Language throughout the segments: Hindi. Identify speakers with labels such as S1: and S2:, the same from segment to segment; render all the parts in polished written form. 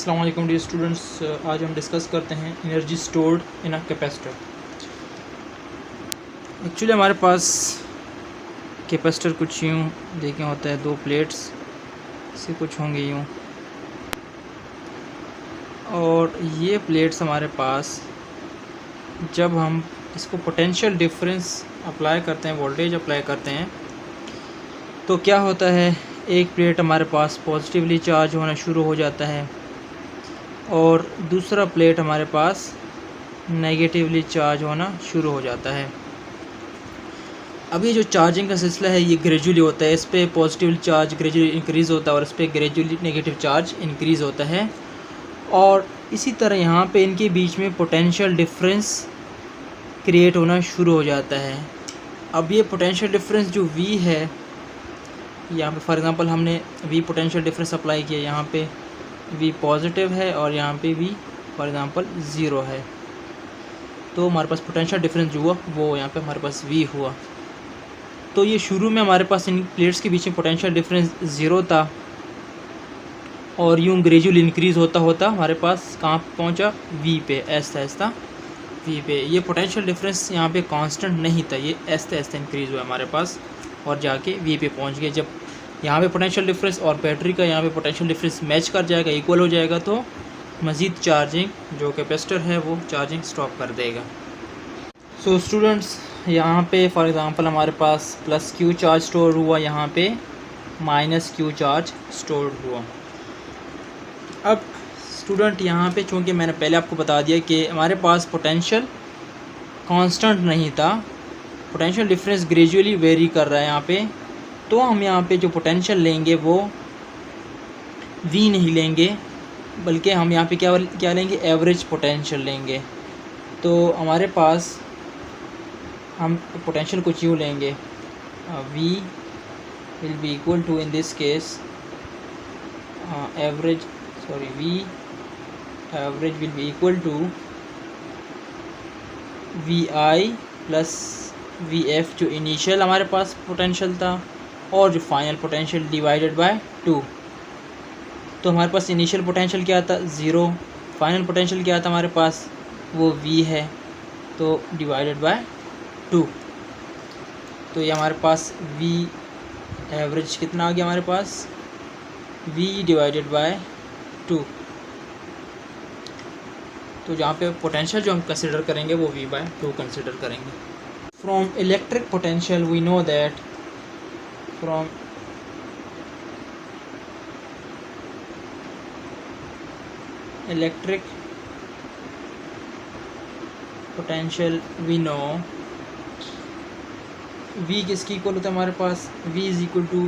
S1: अस्सलाम वालेकुम डियर स्टूडेंट्स। आज हम डिस्कस करते हैं energy stored in a capacitor. Actually हमारे पास कैपेसिटर कुछ यूँ देखें होता है, दो प्लेट्स से कुछ होंगे यूँ, और ये प्लेट्स हमारे पास जब हम इसको पोटेंशियल डिफरेंस अप्लाई करते हैं, वोल्टेज अप्लाई करते हैं, तो क्या होता है, एक प्लेट हमारे पास पॉजिटिवली चार्ज होना शुरू हो जाता है और दूसरा प्लेट हमारे पास नेगेटिवली चार्ज होना शुरू हो जाता है। अब ये जो चार्जिंग का सिलसिला है ये ग्रेजुअली होता है, इस पर पॉजिटिव चार्ज ग्रेजुअली इंक्रीज़ होता है और इस पर ग्रेजुअली नेगेटिव चार्ज इंक्रीज़ होता है। और इसी तरह यहाँ पे इनके बीच में पोटेंशियल डिफरेंस क्रिएट होना शुरू हो जाता है। अब ये पोटेंशियल डिफरेंस जो V है, यहाँ पे फॉर एग्ज़ाम्पल हमने V पोटेंशियल डिफरेंस अप्लाई किया, यहाँ पे V पॉजिटिव है और यहाँ पे V फॉर एग्ज़ाम्पल 0 है, तो हमारे पास पोटेंशियल डिफरेंस जो हुआ वो यहाँ पे हमारे पास V हुआ। तो ये शुरू में हमारे पास इन प्लेट्स के बीच में पोटेंशियल डिफरेंस 0 था और यूँ ग्रेजुअली इंक्रीज़ होता होता हमारे पास कहाँ पहुँचा, V पे, ऐसा ऐसा V पे। ये पोटेंशियल डिफरेंस यहाँ पे कांस्टेंट नहीं था, ये ऐसा ऐसा इंक्रीज़ हुआ हमारे पास और जाके V पे पहुँच गया। जब यहाँ पे पोटेंशियल डिफरेंस और बैटरी का यहाँ पे पोटेंशियल डिफरेंस मैच कर जाएगा, इक्वल हो जाएगा, तो मज़ीद चार्जिंग जो कैपेसिटर है वो चार्जिंग स्टॉप कर देगा। सो स्टूडेंट्स, यहाँ पे फॉर एग्ज़ाम्पल हमारे पास +Q चार्ज स्टोर हुआ, यहाँ पे -Q चार्ज स्टोर हुआ। अब स्टूडेंट यहाँ पे चूँकि मैंने पहले आपको बता दिया कि हमारे पास पोटेंशियल कांस्टेंट नहीं था, पोटेंशियल डिफरेंस ग्रेजुअली वेरी कर रहा है यहाँ पे, तो हम यहाँ पे जो पोटेंशियल लेंगे वो V नहीं लेंगे, बल्कि हम यहाँ पे क्या लेंगे, एवरेज पोटेंशियल लेंगे। तो हमारे पास हम पोटेंशियल कुछ यूँ लेंगे, V will be equal to, in this case V average will be equal to VI plus VF, जो इनिशियल हमारे पास पोटेंशियल था, और जो फाइनल पोटेंशियल डिवाइडेड बाय 2। तो हमारे पास इनिशियल पोटेंशियल क्या था, 0, फाइनल पोटेंशियल क्या था हमारे पास, वो V है, तो डिवाइडेड बाय 2। तो ये हमारे पास V एवरेज कितना आ गया हमारे पास, V डिवाइडेड बाय 2। तो जहाँ पे पोटेंशियल जो हम कंसिडर करेंगे वो V/2 कंसिडर करेंगे। From electric potential we know that from electric potential we know V किसकी इक्वल होता है हमारे पास, V is equal to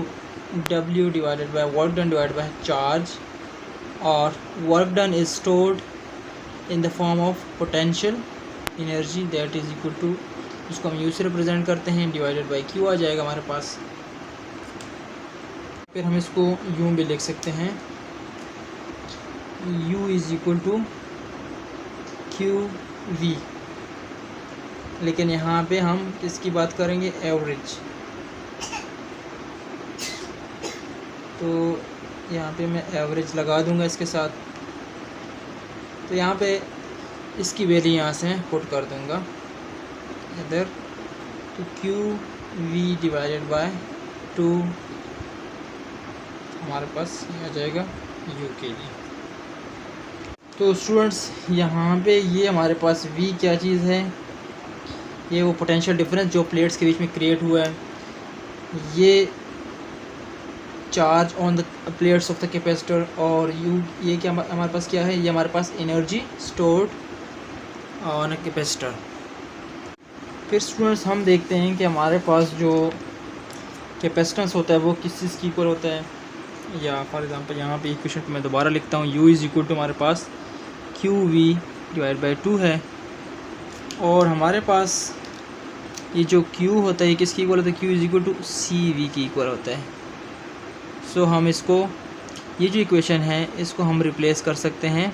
S1: W divided by work done divided by charge, और work done is stored in the form of potential energy that is equal to, जिसको हम U से रिप्रेजेंट करते हैं, डिवाइडेड बाय Q आ जाएगा हमारे पास। फिर हम इसको यूँ भी लिख सकते हैं, U is equal to QV, लेकिन यहाँ पे हम किसकी बात करेंगे, एवरेज। तो यहाँ पे मैं एवरेज लगा दूँगा इसके साथ, तो यहाँ पे इसकी वैल्यू यहाँ से पुट कर दूँगा इधर, तो QV डिवाइडेड बाय 2 हमारे पास आ जाएगा U के लिए। तो स्टूडेंट्स यहाँ पे ये हमारे पास V क्या चीज़ है, ये वो पोटेंशियल डिफरेंस जो प्लेट्स के बीच में क्रिएट हुआ है, ये charge on the plates of the capacitor, और U ये क्या हमारे पास क्या है, ये हमारे पास energy stored on a capacitor. फिर स्टूडेंट्स हम देखते हैं कि हमारे पास जो कैपेसिटेंस होता है वो किस चीज़ की इक्वल होता है, या फॉर एग्जांपल यहाँ पे इक्वेशन को मैं दोबारा लिखता हूँ, U इज़ इक्वल टू हमारे पास QV डिवाइड बाय 2 है, और हमारे पास ये जो Q होता है ये किसकी इक्वल होता है, Q is equal to CV की इक्वल होता है। सो हम इसको, ये जो इक्वेशन है इसको हम रिप्लेस कर सकते हैं,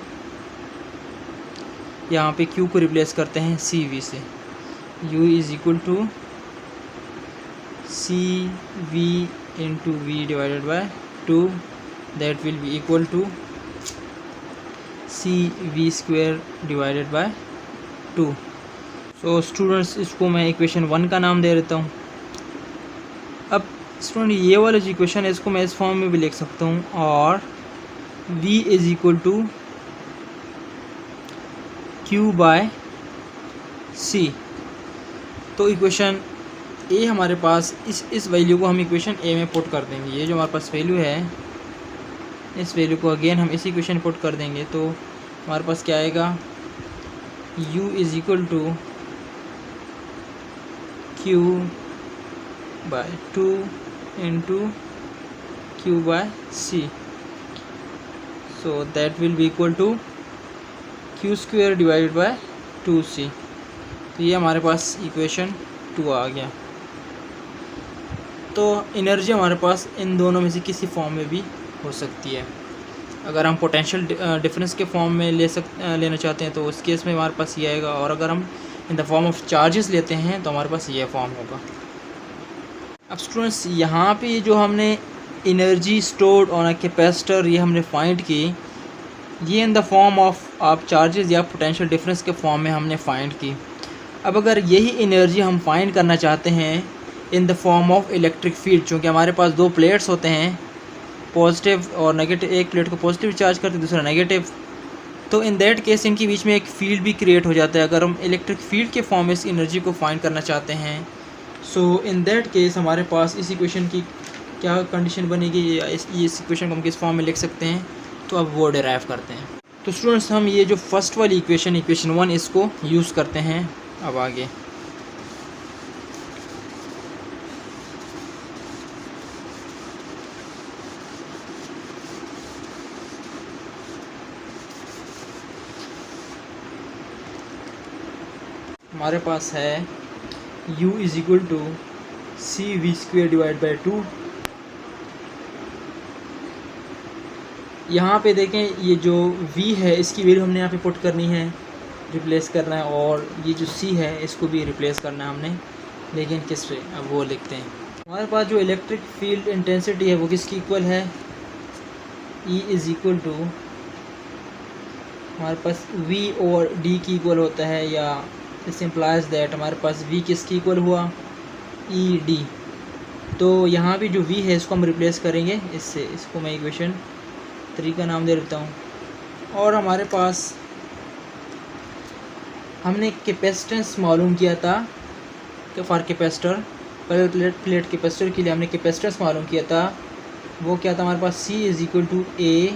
S1: यहाँ पे Q को रिप्लेस करते हैं CV से, U is equal to CV into V divided by 2, that will be equal to CV² divided by 2। So students इसको मैं इक्वेशन 1 का नाम दे देता हूँ। अब स्टूडेंट ये वाला जो इक्वेशन है इसको मैं इस फॉर्म में भी लिख सकता हूँ, और V is equal to Q/C। तो इक्वेशन ए हमारे पास इस वैल्यू को हम इक्वेशन ए में पुट कर देंगे। ये जो हमारे पास वैल्यू है, इस वैल्यू को अगेन हम इस इक्वेशन पुट कर देंगे, तो हमारे पास क्या आएगा, U is equal to Q/2 into Q/C। So that will be equal to Q² divided by 2C। तो ये हमारे पास इक्वेशन 2 आ गया। तो एनर्जी हमारे पास इन दोनों में से किसी फॉर्म में भी हो सकती है। अगर हम पोटेंशियल डिफरेंस के फॉर्म में लेना चाहते हैं तो उस केस में हमारे पास ये आएगा, और अगर हम इन द फॉर्म ऑफ चार्जेस लेते हैं तो हमारे पास ये फॉर्म होगा। अब स्टूडेंट्स यहाँ पे जो हमने energy stored on a capacitor ये हमने फाइंड की, ये इन द फॉर्म ऑफ आप चार्जेस या पोटेंशियल डिफरेंस के फॉर्म में हमने फाइंड की। अब अगर यही एनर्जी हम फाइंड करना चाहते हैं इन the form of electric field, चूँकि हमारे पास दो प्लेट्स होते हैं, पॉजिटिव और नेगेटिव, एक प्लेट को पॉजिटिव चार्ज करते हैं दूसरा नेगेटिव, तो इन दैट केस इनके बीच में एक फील्ड भी क्रिएट हो जाता है। अगर हम इलेक्ट्रिक फील्ड के फॉर्म में इस एनर्जी को फाइंड करना चाहते हैं, सो इन दैट केस हमारे पास इस इक्वेशन की क्या कंडीशन बनेगी, या इस इक्वेशन को हम किस फॉर्म में लिख सकते हैं, तो अब वो डिराइव करते हैं। तो स्टूडेंट्स हम ये जो फर्स्ट वाली इक्वेशन 1 इसको यूज़ करते हैं। अब आगे हमारे पास है U is equal to CV² divide by 2। यहाँ पे देखें ये जो V है इसकी वैल्यू हमने यहाँ पे पुट करनी है, रिप्लेस करना है, और ये जो C है इसको भी रिप्लेस करना है हमने, लेकिन किस से, अब वो लिखते हैं। हमारे पास जो इलेक्ट्रिक फील्ड इंटेंसिटी है वो किसकी इक्वल है, E इज़ इक्वल टू हमारे पास V और D की इक्वल होता है, या दिस इम्प्लाइज दैट हमारे पास V किसकी इक्वल हुआ, ED। तो यहाँ भी जो V है इसको हम रिप्लेस करेंगे इससे, इसको मैं इक्वेशन 3 का नाम दे देता हूँ। और हमारे पास हमने कैपेसिटेंस मालूम किया था कि फॉर कैपेसिटर, पहले प्लेट कैपेसिटर के लिए हमने कैपेसिटेंस मालूम किया था, वो क्या था हमारे पास, C is equal to A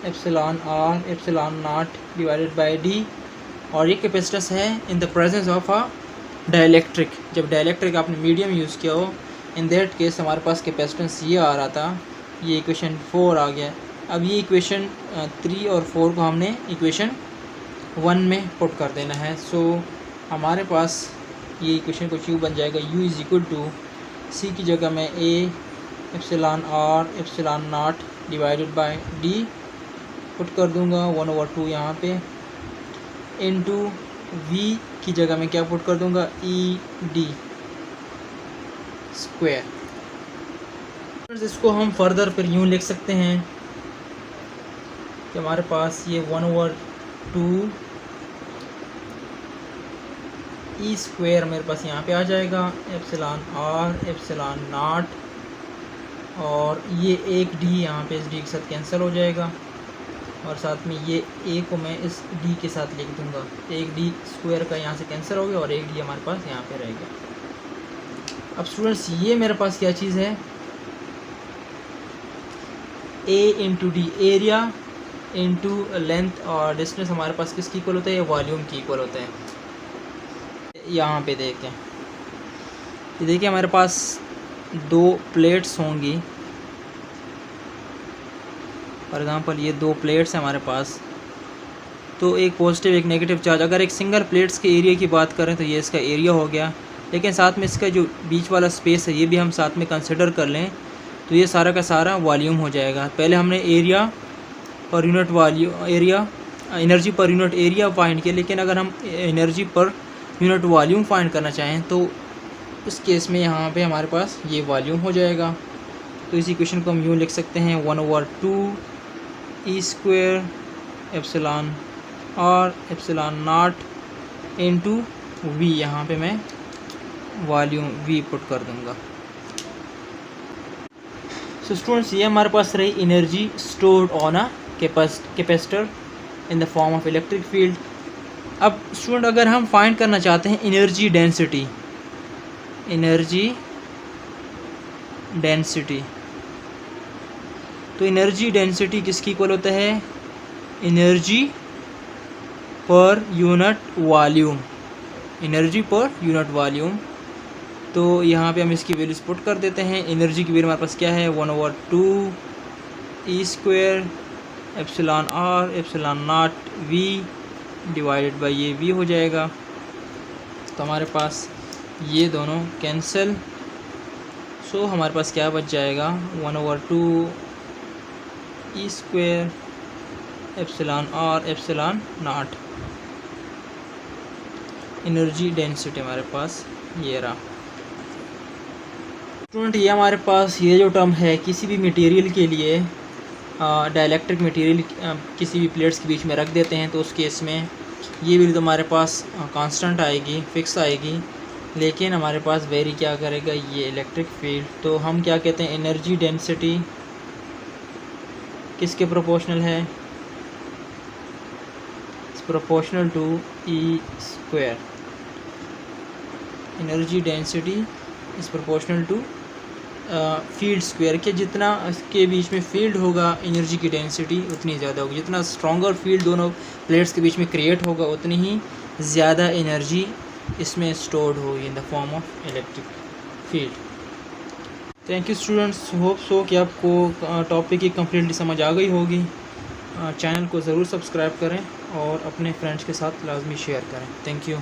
S1: epsilon R epsilon not divided by D। और ये कैपेसिटेंस है in the presence of a dielectric, जब डाइलेक्ट्रिक आपने मीडियम यूज़ किया हो, इन दैट केस हमारे पास कैपेसिटेंस ये आ रहा था, ये इक्वेशन 4 आ गया। अब ये इक्वेशन 3 और 4 को हमने इक्वेशन 1 में पुट कर देना है। सो हमारे पास ये इक्वेशन कुछ यूँ बन जाएगा, U is equal to C की जगह में A epsilon R epsilon not divided by D put कर दूँगा, 1/2 यहाँ पे, इनटू V की जगह में क्या पुट कर दूँगा, ED स्क्वायर। इसको हम फर्दर फिर यूँ लिख सकते हैं कि हमारे पास ये 1/2 E स्क्वायर मेरे पास यहाँ पे आ जाएगा, एप्सिलॉन R एप्सिलॉन नॉट, और ये एक D यहाँ पे इस D के साथ कैंसिल हो जाएगा, और साथ में ये A को मैं इस D के साथ लिख दूँगा, एक D स्क्वायर का यहाँ से कैंसिल हो गया और एक D हमारे पास यहाँ पे रहेगा। अब स्टूडेंट्स ये मेरे पास क्या चीज़ है, A into D, area into length, और डिस्टेंस हमारे पास किसकी इक्वल होता है, ये वॉल्यूम की इक्वल होता है। यहाँ पे देखें, ये देखिए हमारे पास दो प्लेट्स होंगी, फॉर एग्ज़ाम्पल ये दो प्लेट्स हैं हमारे पास, तो एक पॉजिटिव एक नेगेटिव चार्ज। अगर एक सिंगल प्लेट्स के एरिया की बात करें तो ये इसका एरिया हो गया, लेकिन साथ में इसका जो बीच वाला स्पेस है ये भी हम साथ में कंसिडर कर लें तो ये सारा का सारा वॉल्यूम हो जाएगा। पहले हमने area per unit energy per unit area find किया, लेकिन अगर हम energy per unit volume find करना चाहें तो इस केस में यहाँ पे हमारे पास ये वॉल्यूम हो जाएगा। तो इस इक्वेशन को हम यूँ लिख सकते हैं, 1/2 E स्क्वायर एप्सिलॉन और एप्सिलॉन नॉट इनटू वी, यहाँ पे मैं वॉल्यूम वी पुट कर दूँगा। सो स्टूडेंट्स, ये हमारे पास रही energy stored on a capacitor in the form of electric field. अब स्टूडेंट, अगर हम फाइंड करना चाहते हैं एनर्जी डेंसिटी, तो एनर्जी डेंसिटी किसकी इक्वल होता है? Energy per unit volume. तो यहाँ पे हम इसकी वैल्यूज पुट कर देते हैं। एनर्जी की वैल्यू हमारे पास क्या है? 1/2 E² epsilon R epsilon not V divided by ये V हो जाएगा। तो हमारे पास ये दोनों कैंसिल, सो हमारे पास क्या बच जाएगा? 1/2 E² epsilon R epsilon not. Energy density हमारे पास ये रहा। स्टूडेंट, ये हमारे पास ये जो टर्म है किसी भी मटेरियल के लिए, डाइलेक्ट्रिक मटेरियल किसी भी प्लेट्स के बीच में रख देते हैं तो उस केस में ये वैल्यू तो हमारे पास कांस्टेंट आएगी, फिक्स आएगी, लेकिन हमारे पास वेरी क्या करेगा? ये इलेक्ट्रिक फील्ड। तो हम क्या कहते हैं? एनर्जी डेंसिटी किसके प्रोपोर्शनल है? Proportional to E²। Energy density is proportional to field square के, जितना इसके बीच में फील्ड होगा एनर्जी की डेंसिटी उतनी ज़्यादा होगी। जितना स्ट्रॉन्गर फील्ड दोनों प्लेट्स के बीच में क्रिएट होगा उतनी ही ज़्यादा एनर्जी इसमें स्टोर्ड होगी इन the form of electric field. Thank you students, hope so कि आपको टॉपिक की कम्प्लीटली समझ आ गई होगी। चैनल को ज़रूर सब्सक्राइब करें और अपने फ्रेंड्स के साथ लाजमी शेयर करें। Thank you.